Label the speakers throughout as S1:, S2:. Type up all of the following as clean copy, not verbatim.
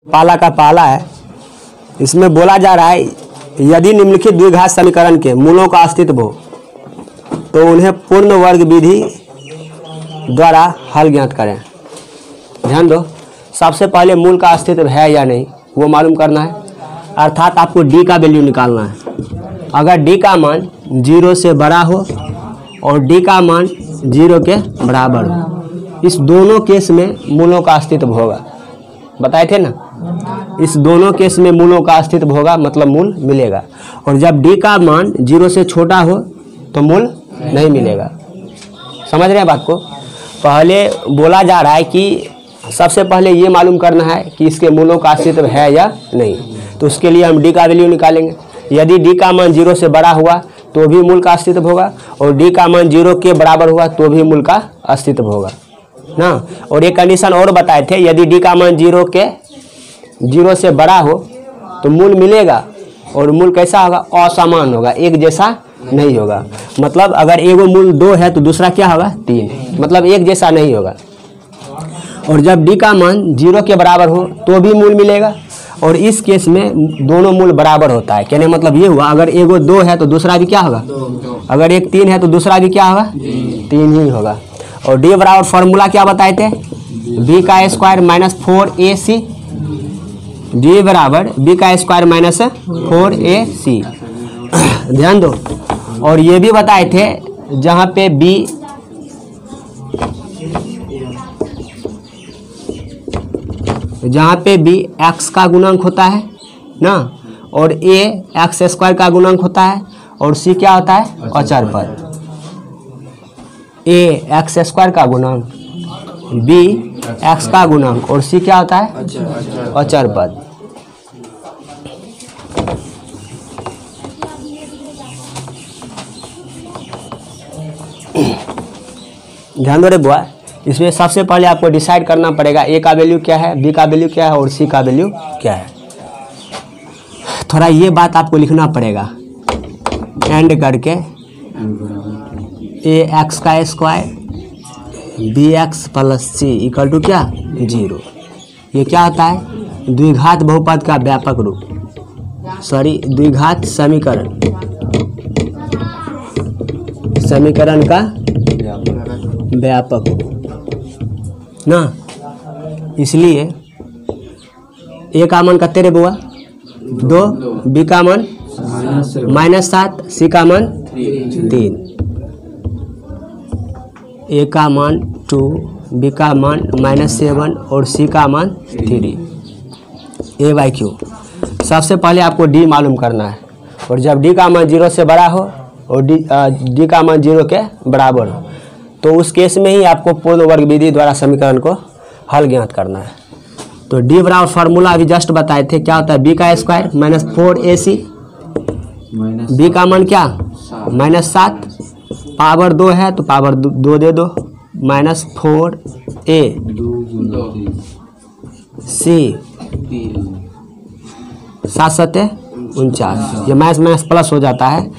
S1: पाला का पाला है। इसमें बोला जा रहा है यदि निम्नलिखित द्विघात समीकरण के मूलों का अस्तित्व हो तो उन्हें पूर्ण वर्ग विधि द्वारा हल ज्ञात करें। ध्यान दो, सबसे पहले मूल का अस्तित्व है या नहीं वो मालूम करना है, अर्थात आपको डी का वैल्यू निकालना है। अगर डी का मान 0 से बड़ा हो और डी का मान 0 के बराबर हो, इस दोनों केस में मूलों का अस्तित्व होगा। बताए थे ना, इस दोनों केस में मूलों का अस्तित्व होगा, मतलब मूल मिलेगा। और जब डी का मान 0 से छोटा हो तो मूल नहीं मिलेगा। समझ रहे हैं बात को? पहले बोला जा रहा है कि सबसे पहले ये मालूम करना है कि इसके मूलों का अस्तित्व है या नहीं। तो उसके लिए हम डी का वैल्यू निकालेंगे। यदि डी का मान 0 से बड़ा हुआ तो भी मूल का अस्तित्व होगा, और डी का मान 0 के बराबर हुआ तो भी मूल का अस्तित्व होगा ना। और एक कंडीशन और बताए थे, यदि डी का मान 0 से बड़ा हो तो मूल मिलेगा, और मूल कैसा होगा? असमान होगा, एक जैसा नहीं होगा। मतलब अगर एगो मूल 2 है तो दूसरा क्या होगा? 3, मतलब एक जैसा नहीं होगा। और जब डी का मान 0 के बराबर हो तो भी मूल मिलेगा, और इस केस में दोनों मूल बराबर होता है। कहने मतलब ये हुआ, अगर एगो 2 है तो दूसरा भी क्या होगा? अगर एक 3 है तो दूसरा भी क्या होगा? 3 ही होगा। और डी बराबर फॉर्मूला क्या बताए थे? बी का स्क्वायर माइनस 4ac। डी बराबर बी का स्क्वायर माइनस 4ac। ध्यान दो, और ये भी बताए थे जहाँ पे बी एक्स का गुणांक होता है ना, और ए एक्स स्क्वायर का गुणांक होता है, और सी क्या होता है? अचर पद। ए एक्स स्क्वायर का गुणांक, बी एक्स का गुणांक, और सी क्या होता है? अचर पद। ध्यान दो रे बुआ, इसमें सबसे पहले आपको डिसाइड करना पड़ेगा ए का वैल्यू क्या है, बी का वैल्यू क्या है, और सी का वैल्यू क्या है। थोड़ा ये बात आपको लिखना पड़ेगा एंड करके, ए एक्स का square B X plus C equal to क्या? 0। ये क्या होता है? द्विघात बहुपद का व्यापक रूप, द्विघात समीकरण का व्यापक ना। इसलिए ए का मान कितने रे बुआ? 2, बी का मान -7, सी का मान 3, ए का मान 2, बी का मान -7 और सी का मान 3। A/Q सबसे पहले आपको डी मालूम करना है, और जब डी का मान 0 से बड़ा हो और डी का मान 0 के बराबर हो तो उस केस में ही आपको पूर्ण वर्ग विधि द्वारा समीकरण को हल ज्ञात करना है। तो डी बराबर फार्मूला अभी जस्ट बताए थे, क्या होता है? बी का स्क्वायर माइनस 4ac, बी का मान क्या? -7, पावर 2 है तो पावर 2 दे दो, माइनस 4a सी 7 7 49, ये माइनस प्लस हो जाता है।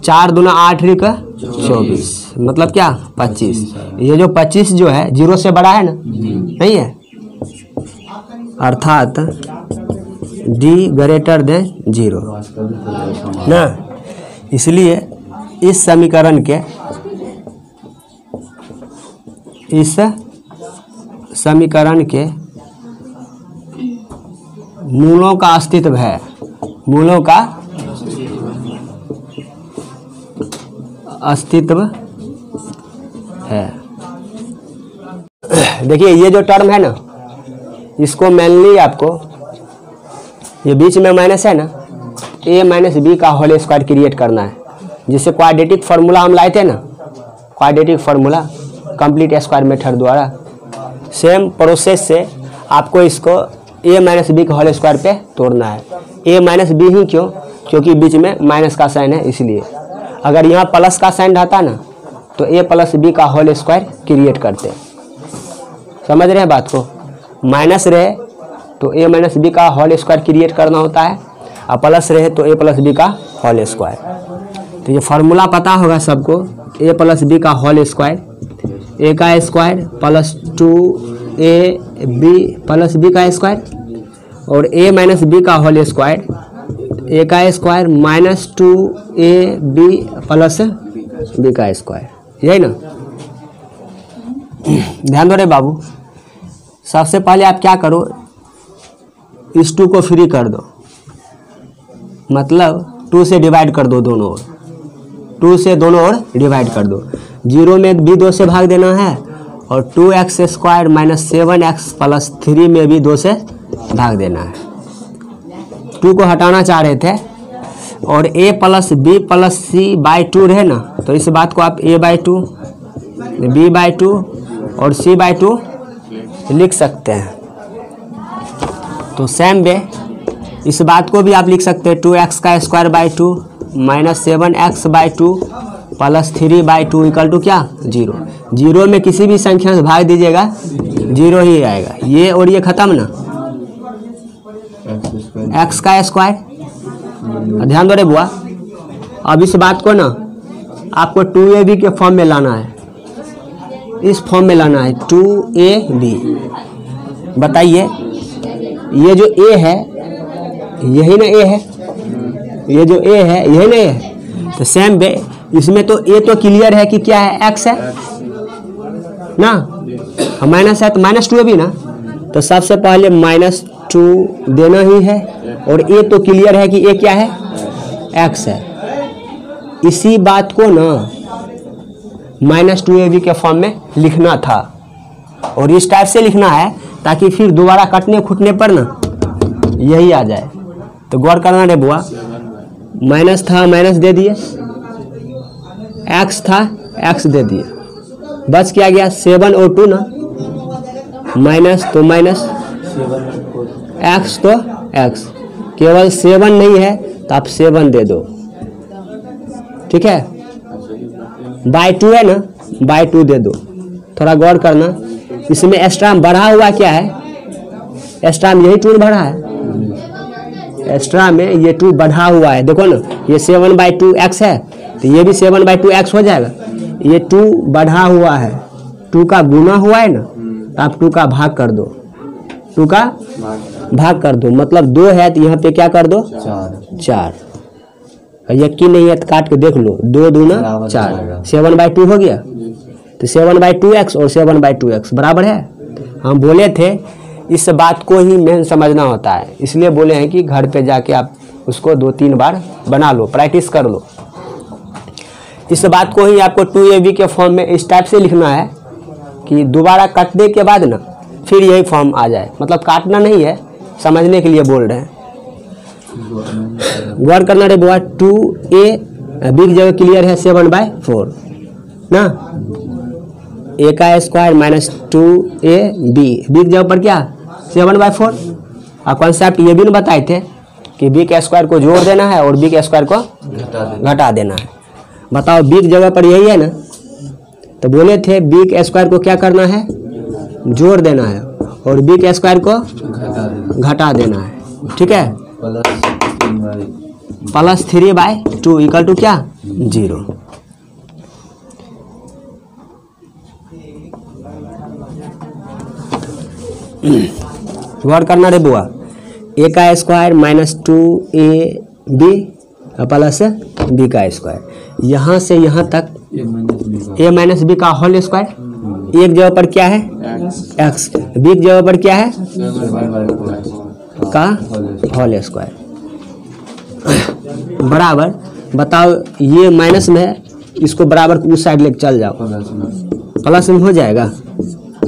S1: 4 दूना 8 × 24, मतलब क्या? 25। ये जो 25 जो है 0 से बड़ा है ना, नहीं है, अर्थात d ग्रेटर देन 0 ना। इसलिए इस समीकरण के मूलों का अस्तित्व है, मूलों का अस्तित्व है। देखिए ये जो टर्म है ना, इसको मेनली आपको, ये बीच में माइनस है ना, a माइनस बी का होल स्क्वायर क्रिएट करना है, जिससे क्वाड्रेटिक फार्मूला हम लाए थे ना, quadratic formula complete square method द्वारा। सेम प्रोसेस से आपको इसको a माइनस बी के होल स्क्वायर पे तोड़ना है। a माइनस बी ही क्यों? क्योंकि बीच में माइनस का साइन है, इसलिए। अगर यहाँ प्लस का साइन रहता ना तो a प्लस बी का होल स्क्वायर क्रिएट करते। समझ रहे हैं बात को? माइनस रहे तो a माइनस बी का होल स्क्वायर क्रिएट करना होता है, और प्लस रहे तो a प्लस बी का होल स्क्वायर। तो ये फार्मूला पता होगा सबको, a प्लस बी का होल स्क्वायर, a का square plus 2ab plus B का स्क्वायर और a माइनस बी का होल स्क्वायर, a का square minus 2ab plus b का स्क्वायर, यही ना। ध्यान दो रे बाबू, सबसे पहले आप क्या करो, इस 2 को फ्री कर दो, मतलब 2 से डिवाइड कर दो दोनों ओर, 2 से दोनों ओर डिवाइड कर दो। 0 में भी 2 से भाग देना है और 2x square minus 7x plus 3 में भी 2 से भाग देना है। 2 को हटाना चाह रहे थे और a plus B plus C by 2 रहे ना, तो इस बात को आप a बाई 2, b बाई 2 और c बाई 2 लिख सकते हैं। तो सेम वे इस बात को भी आप लिख सकते हैं 2x का square by 2 minus 7x by 2 plus 3 by 2 equal to क्या 0। 0 में किसी भी संख्या से भाग दीजिएगा 0 ही आएगा, ये और ये खत्म ना, x का स्क्वायर। ध्यान दो रे बुआ, अब इस बात को ना आपको 2ab के फॉर्म में लाना है, इस फॉर्म में लाना है 2ab। बताइए ये जो a है यही ना a है, ये जो a है यही ना a है, तो सेम वे इसमें तो a तो क्लियर है कि क्या है x है ना, माइनस है तो माइनस 2ab ना, तो सबसे पहले माइनस 2 देना ही है और a तो क्लियर है कि a क्या है x है। इसी बात को ना माइनस 2ab के फॉर्म में लिखना था और इस टाइप से लिखना है ताकि फिर दोबारा कटने खुटने पर ना यही आ जाए। तो गौर करना रे बुआ, माइनस था माइनस दे दिए, x था x दे दिए, बस क्या गया 7 और 2 ना, माइनस तो माइनस, x तो x, केवल 7 नहीं है तो आप 7 दे दो, ठीक है। बाई 2 है ना, बाई 2 दे दो। थोड़ा गौर करना, इसमें एक्स्ट्रा बढ़ा हुआ क्या है, एक्स्ट्रा में यही 2 बढ़ा है, एक्स्ट्रा में ये 2 बढ़ा हुआ है, देखो ना ये 7 बाई 2 x है तो ये भी 7 बाई 2 x हो जाएगा। ये 2 बढ़ा हुआ है, 2 का गुना हुआ है ना, तो आप 2 का भाग कर दो, 2 का भाग कर दो, मतलब 2 है तो यहाँ पे क्या कर दो 4। यकीन नहीं है तो काट के देख लो, 2 दूना 4, 7 बाई 2 हो गया, तो 7 बाई 2x और 7 बाई 2x बराबर है। हम बोले थे इस बात को ही मेन समझना होता है, इसलिए बोले हैं कि घर पे जाके आप उसको 2-3 बार बना लो, प्रैक्टिस कर लो। इस बात को ही आपको 2ab के फॉर्म में इस टाइप से लिखना है कि दोबारा काटने के बाद ना फिर यही फॉर्म आ जाए, मतलब काटना नहीं है, समझने के लिए बोल रहे हैं। गौर करना रे बुआ, 2a b की जगह क्लियर है 7 बाई 4 ना, a का स्क्वायर माइनस 2ab, b की जगह पर क्या 7 बाई 4। और कॉन्सेप्ट ये भी ना बताए थे कि b के स्क्वायर को जोड़ देना है और b के स्क्वायर को घटा देना है। बताओ b की जगह पर यही है ना, तो बोले थे b के स्क्वायर को क्या करना है जोड़ देना है और b के स्क्वायर को घटा देना है, ठीक है। प्लस 3 बाई 2 इक्वल टू क्या 0। गौर करना रे बुआ, a का square minus 2ab plus b का स्क्वायर, यहाँ से यहाँ तक a माइनस b का होल स्क्वायर, एक जगह पर क्या है x, b की जगह पर क्या है का होल स्क्वायर बराबर। बताओ ये माइनस में है, इसको बराबर उस साइड लेके चल जाओ, प्लस में हो जाएगा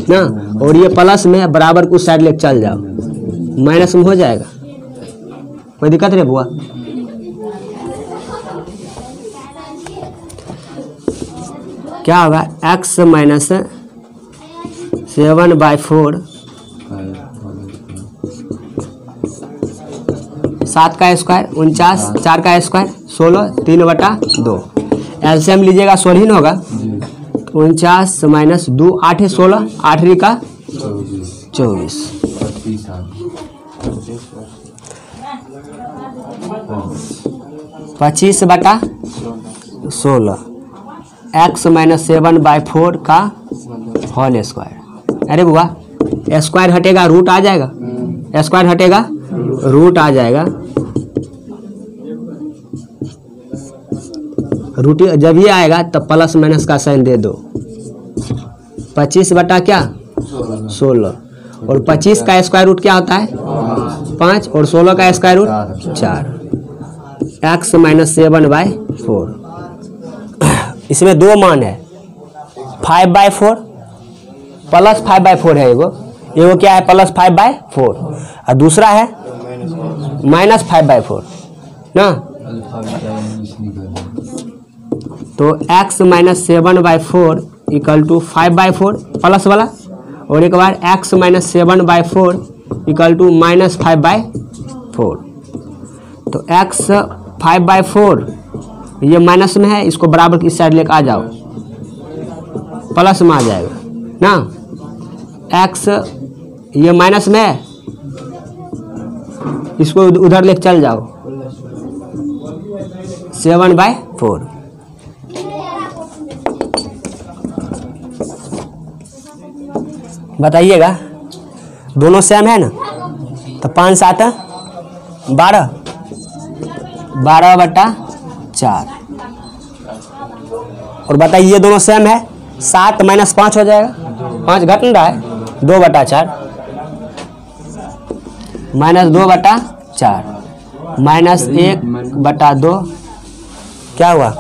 S1: ना, और ये प्लस में है बराबर उस साइड लेके चल जाओ, माइनस में हो जाएगा। कोई दिक्कत नहीं बुआ? क्या होगा x माइनस 7 बाई 4, 7 का स्क्वायर 49, 4 का स्क्वायर 16, 3/2। एलसीएम लीजिएगा 16 ही होगा, 49 माइनस 2 8 है 16, 8 का 24, 25/16, x माइनस 7 बाई 4 का होल स्क्वायर। अरे बुआ स्क्वायर हटेगा रूट आ जाएगा, स्क्वायर हटेगा रूट आ जाएगा, रूट जब ये आएगा तब प्लस माइनस का साइन दे दो। 25 बटा क्या 16, और 25 का स्क्वायर रूट क्या होता है 5, और 16 का स्क्वायर रूट 4, x माइनस 7/4। इसमें दो मान है, 5/4 प्लस 5/4 है, एगो क्या है प्लस 5/4 और दूसरा है माइनस 5/4 ना। तो x minus 7/4 equal to 5/4 plus वाला, और एक बार x minus 7/4 equal to minus 5/4। तो x 5/4 ये माइनस में है, इसको बराबर की साइड लेकर आ जाओ, प्लस में आ जाएगा ना। x ये माइनस में है, इसको उधर लेकर चल जाओ, 7/4। बताइएगा दोनों सेम है ना, तो 5 7 12, 12/4। और बताइए दोनों सेम है, 7 माइनस 5 हो जाएगा, 5 घट रहा है, 2/4 माइनस 2/4 माइनस 1/2 क्या हुआ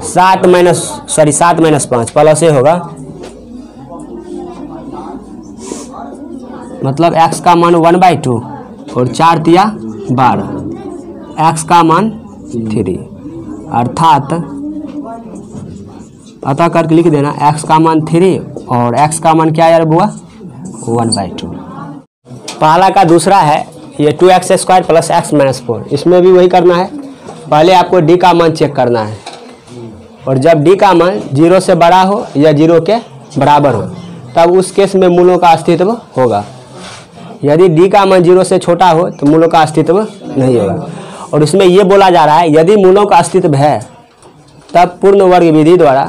S1: 7 माइनस 5 प्लस ए होगा, मतलब x का मान 1/2 और 4 तिया 12, x का मान 3, अर्थात अतः करके लिख देना x का मान 3 और x का मान क्या यार बुआ 1/2। पहला का दूसरा है ये 2x² प्लस x माइनस 4, इसमें भी वही करना है। पहले आपको d का मान चेक करना है, और जब d का मान 0 से बड़ा हो या 0 के बराबर हो तब उस केस में मूलों का अस्तित्व होगा। यदि d का मान 0 से छोटा हो तो मूलों का अस्तित्व नहीं होगा। और इसमें ये बोला जा रहा है यदि मूलों का अस्तित्व है तब पूर्ण वर्ग विधि द्वारा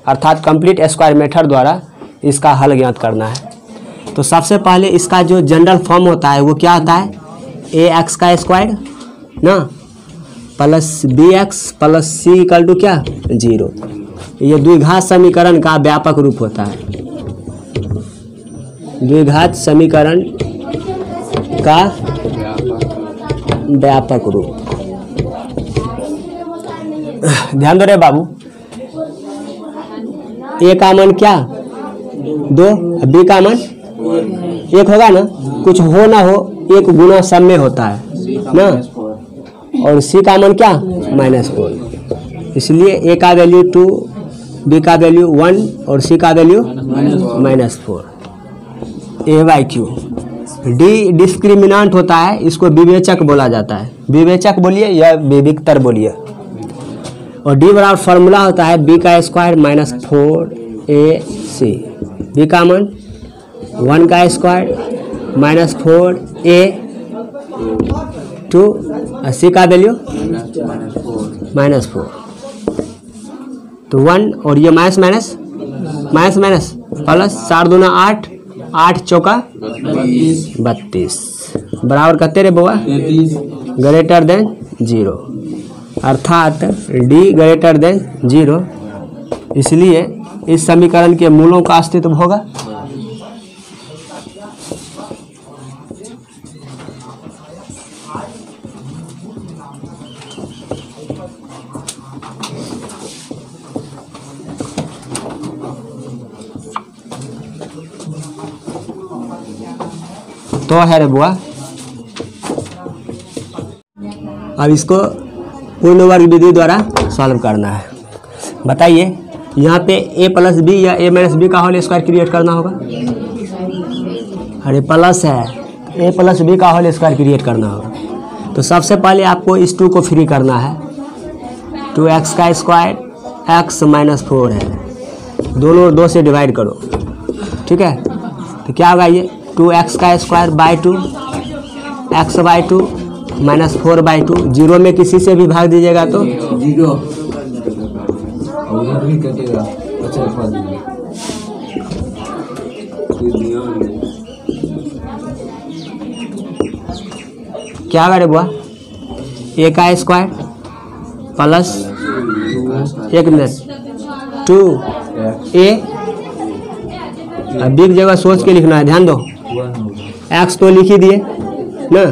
S1: अर्थात कंप्लीट स्क्वायर मेथड द्वारा इसका हल ज्ञात करना है। तो सबसे पहले इसका जो जनरल फॉर्म होता है वो क्या होता है ax का स्क्वायर ना plus bx plus c equal to क्या 0। ये द्विघात समीकरण का व्यापक रूप होता है, द्विघात समीकरण का व्यापक रूप। ध्यान दो रे बाबू, ए का मान क्या 2, बी का मान 1 होगा ना, कुछ हो ना हो 1 गुना सब में होता है ना, और सी का मान क्या -4, इसलिए ए का वैल्यू 2, बी का वैल्यू 1 और सी का वैल्यू -4। A/Q डी डिस्क्रिमिनांट होता है, इसको विवेचक बोला जाता है, विवेचक बोलिए या विविक्तर बोलिए। और डी बराबर फॉर्मूला होता है b का स्क्वायर माइनस 4ac, b का मान 1 का स्क्वायर माइनस 4a टू c का वैल्यू -4। तो 1 और ये माइनस माइनस प्लस 4 दूना 8, 8 चौका 32 बराबर कहते रे बुआ ग्रेटर देन 0, अर्थात d ग्रेटर देन 0, इसलिए इस समीकरण के मूलों का अस्तित्व होगा। तो है रे बुआ, अब इसको पूर्ण वर्ग विधि द्वारा सॉल्व करना है। बताइए यहाँ पे a प्लस बी या a माइनस बी का होल स्क्वायर क्रिएट करना होगा। अरे प्लस है, a प्लस बी का होल स्क्वायर क्रिएट करना होगा। तो सबसे पहले आपको इस 2 को फ्री करना है, 2x का स्क्वायर x माइनस 4 है, दोनों 2 से डिवाइड करो, ठीक है। तो क्या होगा ये 2x का square by 2 x by 2 minus 4/2, 0 में किसी से भी भाग दीजिएगा तो
S2: 0 उधर भी कटेगा। अच्छा
S1: क्या होगा रे बुआ, ए का स्क्वायर प्लस 1 मिनट 2a, अब बी की जगह सोच के लिखना है, ध्यान दो। एक्स तो लिख ही दिए ना,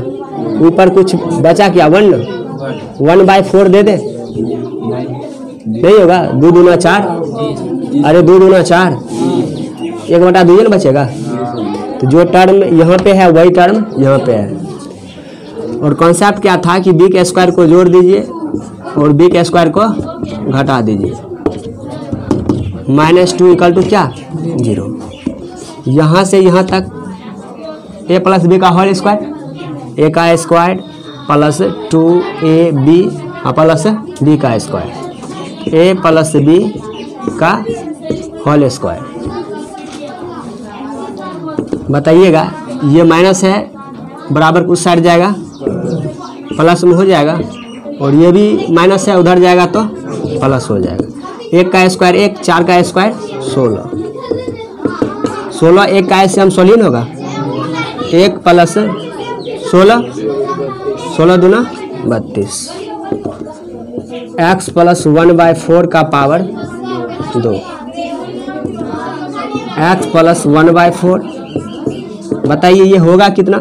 S1: ऊपर कुछ बचा क्या, 1/4 दे दे, नहीं होगा, 2 दूना 4, अरे 2 दूना 4, 1/2 ना बचेगा। तो जो टर्म यहाँ पे है वही टर्म यहाँ पे है। और कॉन्सेप्ट क्या था कि बी के स्क्वायर को जोड़ दीजिए और बी के स्क्वायर को घटा दीजिए, -2 = क्या, 0। यहाँ से यहाँ तक a + b का होल स्क्वायर, a का square plus 2ab plus b का स्क्वायर, a + b का होल स्क्वायर। बताइएगा, ये माइनस है, बराबर कुछ साइड जाएगा, प्लस में हो जाएगा, और ये भी माइनस है, उधर जाएगा तो प्लस हो जाएगा। 1 का स्क्वायर 1, 4 का स्क्वायर 16, 16 1 का ऐसे हम 16 होगा, 1 + 16, 16 दूना 32, x + 1/4 का पावर 2, x + 1/4, बताइए ये होगा कितना,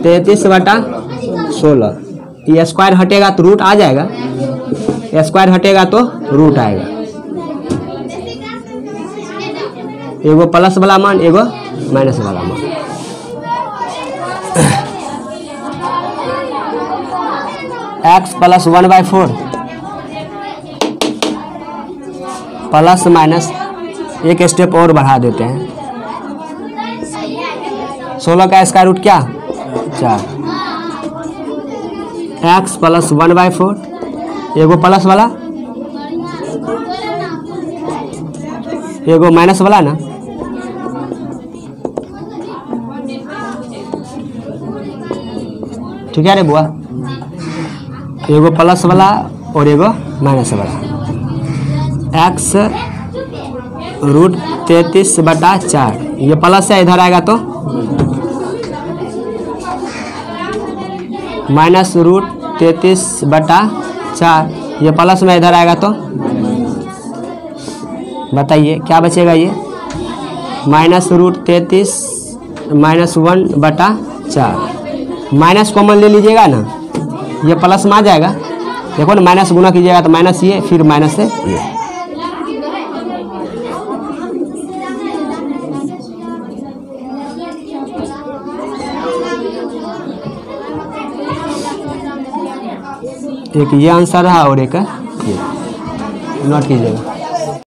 S1: 33/16। ये स्क्वायर हटेगा तो रूट आ जाएगा, स्क्वायर हटेगा तो रूट आएगा, एगो प्लस वाला मान एगो माइनस वाला मान। x + 1/4 प्लस माइनस एक स्टेप और बढ़ा देते हैं, 16 का स्क्वायर रूट क्या, 4, x + 1/4, एगो प्लस वाला एगो माइनस वाला ना, ठीक है रे बुआ, एगो प्लस वाला और एगो माइनस वाला, x √33/4, ये प्लस है, इधर आएगा तो -√33/4, ये प्लस में इधर आएगा तो बताइए क्या बचेगा, ये -√33 -1/4, माइनस कॉमन ले लीजिएगा ना, ये प्लस में आ जाएगा, देखो ना, माइनस गुना कीजिएगा तो माइनस ये, फिर माइनस से ये। एक ये आंसर रहा और एक ये, नोट कीजिएगा।